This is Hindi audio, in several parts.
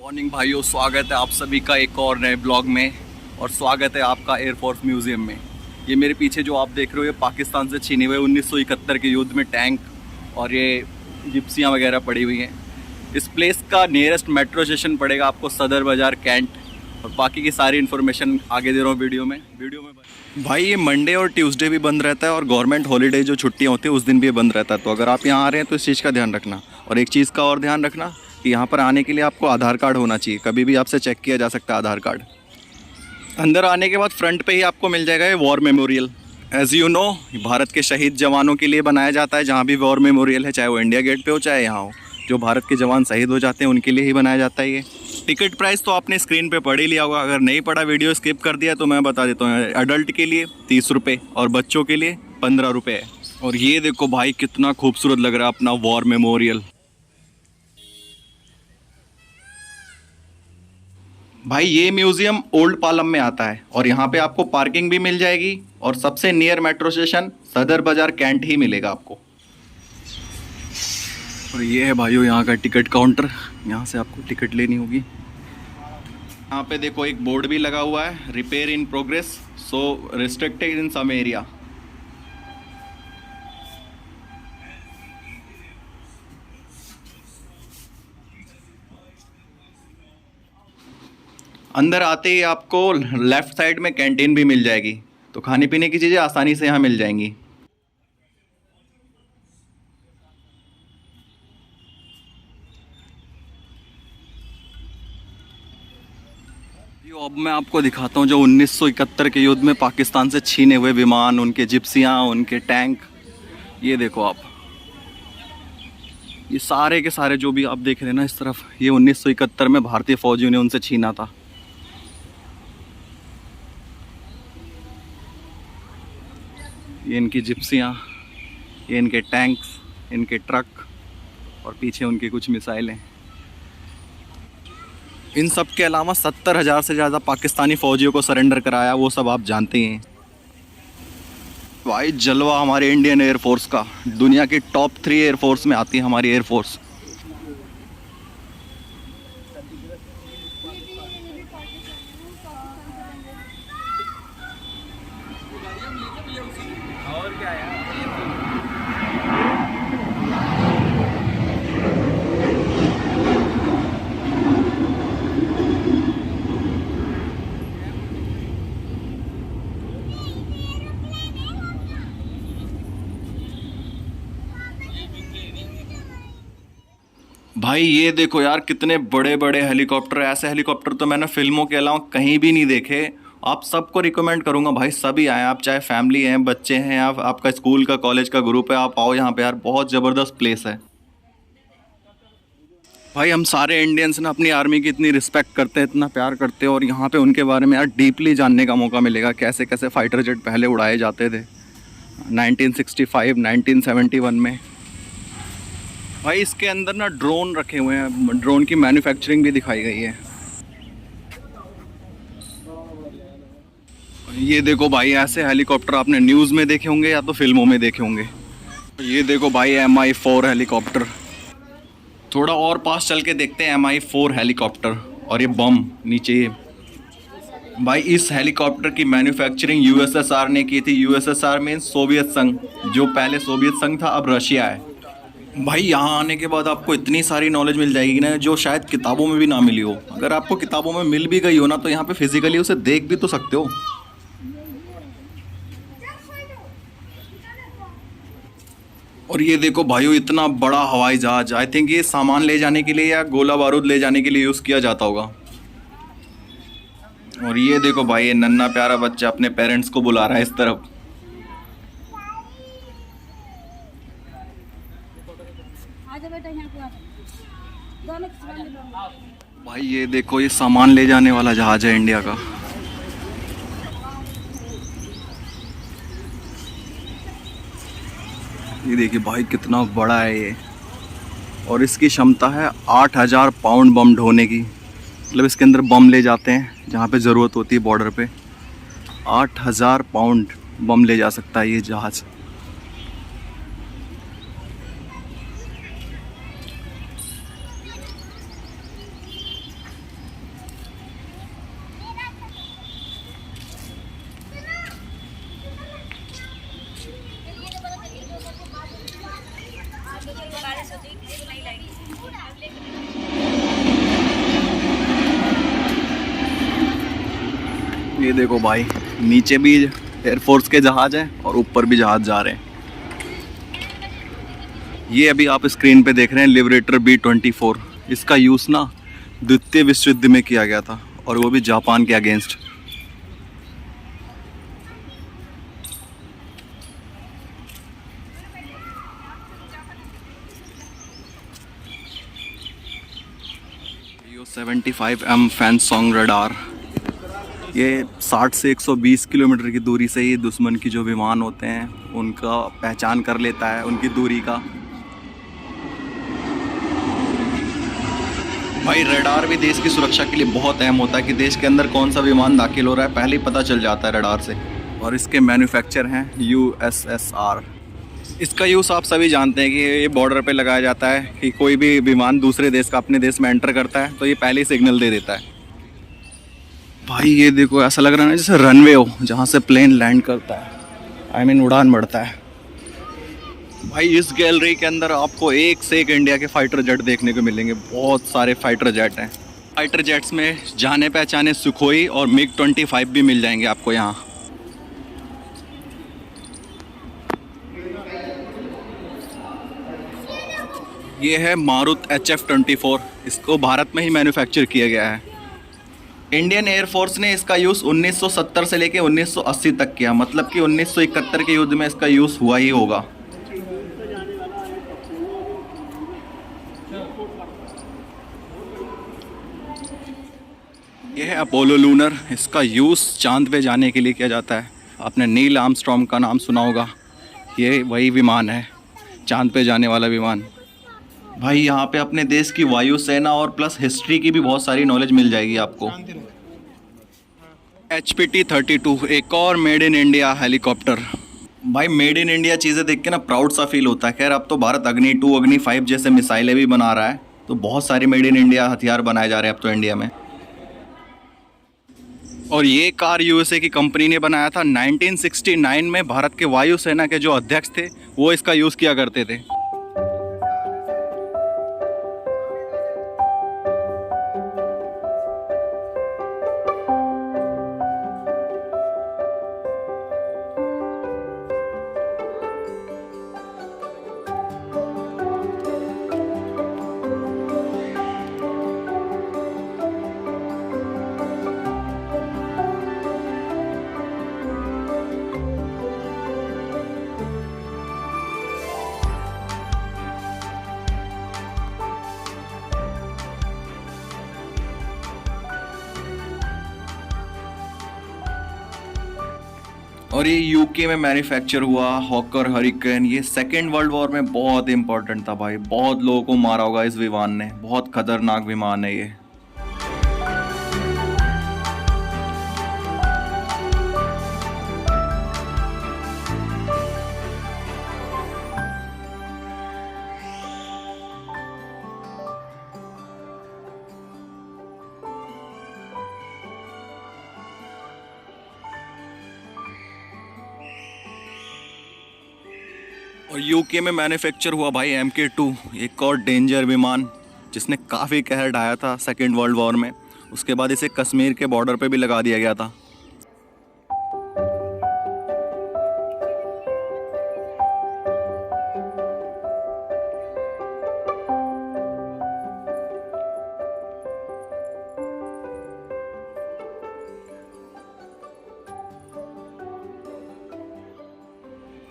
मॉर्निंग भाइयों, स्वागत है आप सभी का एक और नए ब्लॉग में। और स्वागत है आपका एयरफोर्स म्यूज़ियम में। ये मेरे पीछे जो आप देख रहे हो ये पाकिस्तान से छीने हुए 1971 के युद्ध में टैंक और ये जिप्सियाँ वगैरह पड़ी हुई हैं। इस प्लेस का नियरेस्ट मेट्रो स्टेशन पड़ेगा आपको सदर बाज़ार कैंट। और बाकी की सारी इन्फॉर्मेशन आगे दे रहा हूँ वीडियो में भाई ये मंडे और ट्यूसडे भी बंद रहता है और गवर्नमेंट हॉलीडे जो छुट्टियाँ होती है उस दिन भी बंद रहता है। तो अगर आप यहाँ आ रहे हैं तो इस चीज़ का ध्यान रखना। और एक चीज़ का और ध्यान रखना कि यहाँ पर आने के लिए आपको आधार कार्ड होना चाहिए, कभी भी आपसे चेक किया जा सकता है आधार कार्ड। अंदर आने के बाद फ्रंट पे ही आपको मिल जाएगा ये war memorial. As you know Bharat के शहीद जवानों के लिए बनाया जाता है। जहाँ भी वॉर मेमोरियल है, चाहे वो इंडिया गेट पे हो चाहे यहाँ हो, जो भारत के जवान शहीद हो जाते हैं उनके लिए ही बनाया जाता है ये। टिकट प्राइस तो आपने स्क्रीन पे पढ़ ही लिया होगा, अगर नहीं पढ़ा वीडियो स्किप कर दिया तो मैं बता देता हूँ। एडल्ट के लिए 30 रुपये और बच्चों के लिए 15 रुपये है। और ये देखो भाई कितना खूबसूरत लग रहा है अपना वॉर मेमोरियल। भाई ये म्यूज़ियम ओल्ड पालम में आता है और यहाँ पे आपको पार्किंग भी मिल जाएगी और सबसे नियर मेट्रो स्टेशन सदर बाज़ार कैंट ही मिलेगा आपको। और ये है भाइयों यहाँ का टिकट काउंटर, यहाँ से आपको टिकट लेनी होगी। यहाँ पे देखो एक बोर्ड भी लगा हुआ है, repair in progress, so restricted in some area. अंदर आते ही आपको लेफ़्ट साइड में कैंटीन भी मिल जाएगी, तो खाने पीने की चीज़ें आसानी से यहाँ मिल जाएंगी। अब मैं आपको दिखाता हूँ जो 1971 के युद्ध में पाकिस्तान से छीने हुए विमान, उनके जिप्सियाँ, उनके टैंक। ये देखो आप, ये सारे के सारे जो भी आप देख रहे हैं ना इस तरफ, ये 1971 में भारतीय फौजियों ने उनसे छीना था। ये इनकी जिप्सियाँ, ये इनके टैंक्स, इनके ट्रक और पीछे उनकी कुछ मिसाइलें। इन सब के अलावा 70,000 से ज़्यादा पाकिस्तानी फ़ौजियों को सरेंडर कराया, वो सब आप जानते हैं। भाई जलवा हमारे इंडियन एयरफोर्स का, दुनिया की टॉप 3 एयरफोर्स में आती है हमारी एयरफोर्स। और क्या है भाई, ये देखो यार कितने बड़े बड़े हेलीकॉप्टर। ऐसे हेलीकॉप्टर तो मैंने फिल्मों के अलावा कहीं भी नहीं देखे। आप सबको रिकमेंड करूंगा भाई, सभी आए, आप चाहे फैमिली हैं, बच्चे हैं, आप आपका स्कूल का कॉलेज का ग्रुप है, आप आओ यहाँ पे यार, बहुत ज़बरदस्त प्लेस है। भाई हम सारे इंडियंस ना अपनी आर्मी की इतनी रिस्पेक्ट करते हैं, इतना प्यार करते हैं, और यहाँ पे उनके बारे में यार डीपली जानने का मौका मिलेगा, कैसे कैसे फाइटर जेट पहले उड़ाए जाते थे 1965 1971 में। भाई इसके अंदर ना ड्रोन रखे हुए हैं, ड्रोन की मैन्युफैक्चरिंग भी दिखाई गई है। ये देखो भाई, ऐसे हेलीकॉप्टर आपने न्यूज़ में देखे होंगे या तो फिल्मों में देखे होंगे। ये देखो भाई MI4 हेलीकॉप्टर। थोड़ा और पास चल के देखते हैं MI4 हेलीकॉप्टर। और ये बम नीचे ये। भाई इस हेलीकॉप्टर की मैन्युफैक्चरिंग USSR ने की थी। USSR में सोवियत संघ, जो पहले सोवियत संघ था अब रशिया है। भाई यहाँ आने के बाद आपको इतनी सारी नॉलेज मिल जाएगी ना जो शायद किताबों में भी ना मिली हो। अगर आपको किताबों में मिल भी गई हो ना तो यहाँ पे फिजिकली उसे देख भी तो सकते हो। और ये देखो भाइयों, इतना बड़ा हवाई जहाज, आई थिंक ये सामान ले जाने के लिए या गोला बारूद ले जाने के लिए यूज़ किया जाता होगा। और ये देखो भाई, ये नन्हा प्यारा बच्चा अपने पेरेंट्स को बुला रहा है इस तरफ। भाई ये देखो, ये सामान ले जाने वाला जहाज है इंडिया का। ये देखिए भाई कितना बड़ा है ये, और इसकी क्षमता है 8,000 पाउंड बम ढोने की। मतलब इसके अंदर बम ले जाते हैं जहाँ पे ज़रूरत होती है बॉर्डर पे। 8,000 पाउंड बम ले जा सकता है ये जहाज़। ये देखो भाई, नीचे भी एयरफोर्स के जहाज हैं और ऊपर भी जहाज जा रहे हैं। ये अभी आप स्क्रीन पे देख रहे हैं लिबरेटर B-24। इसका यूज़ ना द्वितीय विश्व युद्ध में किया गया था, और वो भी जापान के अगेंस्ट। Yo-75M फैनसोंग रडार, ये 60 से 120 किलोमीटर की दूरी से ही दुश्मन की जो विमान होते हैं उनका पहचान कर लेता है, उनकी दूरी का। भाई रडार भी देश की सुरक्षा के लिए बहुत अहम होता है कि देश के अंदर कौन सा विमान दाखिल हो रहा है पहले ही पता चल जाता है रडार से। और इसके मैन्युफैक्चर हैं USSR। इसका यूज़ आप सभी जानते हैं कि ये बॉर्डर पे लगाया जाता है कि कोई भी विमान दूसरे देश का अपने देश में एंटर करता है तो ये पहले ही सिग्नल दे देता है। भाई ये देखो, ऐसा लग रहा है ना जैसे रनवे हो जहाँ से प्लेन लैंड करता है, उड़ान बढ़ता है। भाई इस गैलरी के अंदर आपको एक से एक इंडिया के फाइटर जेट देखने को मिलेंगे। बहुत सारे फाइटर जेट हैं। फाइटर जेट्स में जाने पहचाने सुखोई और MiG-25 भी मिल जाएंगे आपको यहाँ। ये है मारुत HF-24। इसको भारत में ही मैन्युफैक्चर किया गया है। इंडियन एयरफोर्स ने इसका यूज़ 1970 से लेके 1980 तक किया, मतलब कि 1971 के युद्ध में इसका यूज़ हुआ ही होगा। यह है अपोलो लूनर। इसका यूज़ चांद पे जाने के लिए किया जाता है। आपने नील आर्मस्ट्रॉन्ग का नाम सुना होगा, ये वही विमान है, चांद पे जाने वाला विमान। भाई यहाँ पे अपने देश की वायुसेना और प्लस हिस्ट्री की भी बहुत सारी नॉलेज मिल जाएगी आपको। HPT-32 एक और मेड इन इंडिया हेलीकॉप्टर। भाई मेड इन इंडिया चीज़ें देख के ना प्राउड सा फील होता है। खैर अब तो भारत अग्नि 2 अग्नि 5 जैसे मिसाइलें भी बना रहा है, तो बहुत सारी मेड इन इंडिया हथियार बनाए जा रहे हैं अब तो इंडिया में। और ये कार USA की कंपनी ने बनाया था। 1969 में भारत के वायुसेना के जो अध्यक्ष थे वो इसका यूज़ किया करते थे। और ये UK में मैन्युफैक्चर हुआ हॉकर हरिकेन। ये सेकेंड वर्ल्ड वॉर में बहुत इंपॉर्टेंट था भाई, बहुत लोगों को मारा होगा इस विमान ने। बहुत खतरनाक विमान है ये। और UK में मैन्युफैक्चर हुआ भाई MK2, एक और डेंजर विमान जिसने काफ़ी कहर ढाया था सेकेंड वर्ल्ड वॉर में। उसके बाद इसे कश्मीर के बॉर्डर पे भी लगा दिया गया था।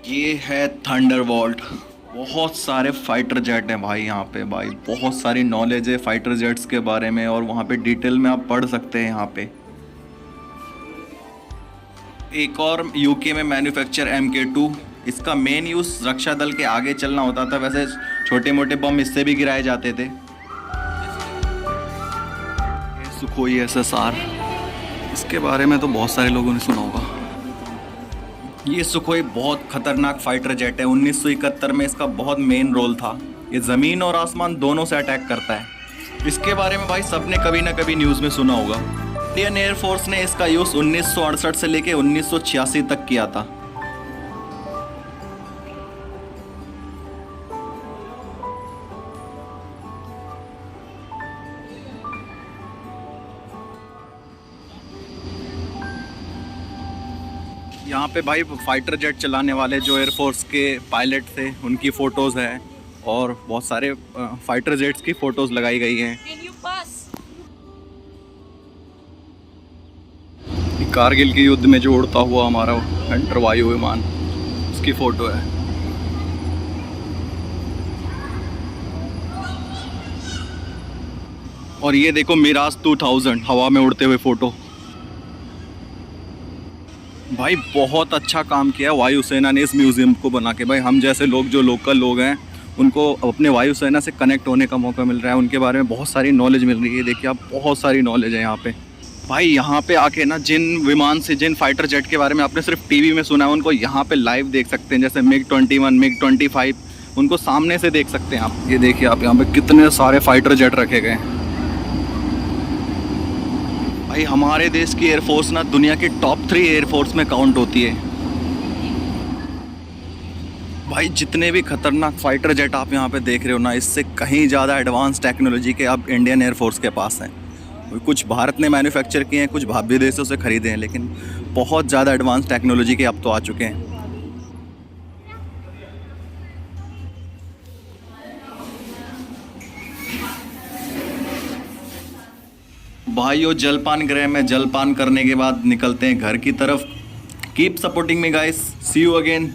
ये है थंडरबोल्ट। बहुत सारे फाइटर जेट हैं भाई यहाँ पे। भाई बहुत सारी नॉलेज है फाइटर जेट्स के बारे में, और वहाँ पे डिटेल में आप पढ़ सकते हैं यहाँ पे। एक और UK में मैन्युफैक्चर MK2। इसका मेन यूज़ रक्षा दल के आगे चलना होता था, वैसे छोटे मोटे बम इससे भी गिराए जाते थे। सुखोई SSR, इसके बारे में तो बहुत सारे लोगों ने सुना होगा। ये सुखोई बहुत खतरनाक फाइटर जेट है। 1971 में इसका बहुत मेन रोल था। ये ज़मीन और आसमान दोनों से अटैक करता है। इसके बारे में भाई सबने कभी ना कभी न्यूज़ में सुना होगा। इंडियन एयरफोर्स ने इसका यूज़ 1968 से लेके 1986 तक किया था। यहाँ पे भाई फाइटर जेट चलाने वाले जो एयरफोर्स के पायलट थे उनकी फ़ोटोज़ हैं और बहुत सारे फाइटर जेट्स की फ़ोटोज़ लगाई गई हैं। कारगिल के युद्ध में जो उड़ता हुआ हमारा हंटर वायु विमान, उसकी फ़ोटो है। और ये देखो मिराज 2000 हवा में उड़ते हुए फ़ोटो। भाई बहुत अच्छा काम किया है वायुसेना ने इस म्यूज़ियम को बना के। भाई हम जैसे लोग जो लोकल लोग हैं उनको अपने वायुसेना से कनेक्ट होने का मौका मिल रहा है, उनके बारे में बहुत सारी नॉलेज मिल रही है। देखिए आप, बहुत सारी नॉलेज है यहाँ पे। भाई यहाँ पे आके ना जिन विमान से, जिन फाइटर जेट के बारे में आपने सिर्फ टीवी में सुना है, उनको यहाँ पे लाइव देख सकते हैं। जैसे MiG-21, MiG-25, उनको सामने से देख सकते हैं आप। ये देखिए आप, यहाँ पे कितने सारे फाइटर जेट रखे गए हैं। भाई हमारे देश की एयरफोर्स ना दुनिया की टॉप 3 एयरफोर्स में काउंट होती है। भाई जितने भी खतरनाक फाइटर जेट आप यहाँ पे देख रहे हो ना, इससे कहीं ज़्यादा एडवांस टेक्नोलॉजी के अब इंडियन एयरफोर्स के पास हैं। कुछ भारत ने मैन्युफैक्चर किए हैं, कुछ विदेशों से ख़रीदे हैं, लेकिन बहुत ज़्यादा एडवांस टेक्नोलॉजी के अब तो आ चुके हैं। भाइयों जलपान गृह में जलपान करने के बाद निकलते हैं घर की तरफ। Keep supporting me guys, see you again.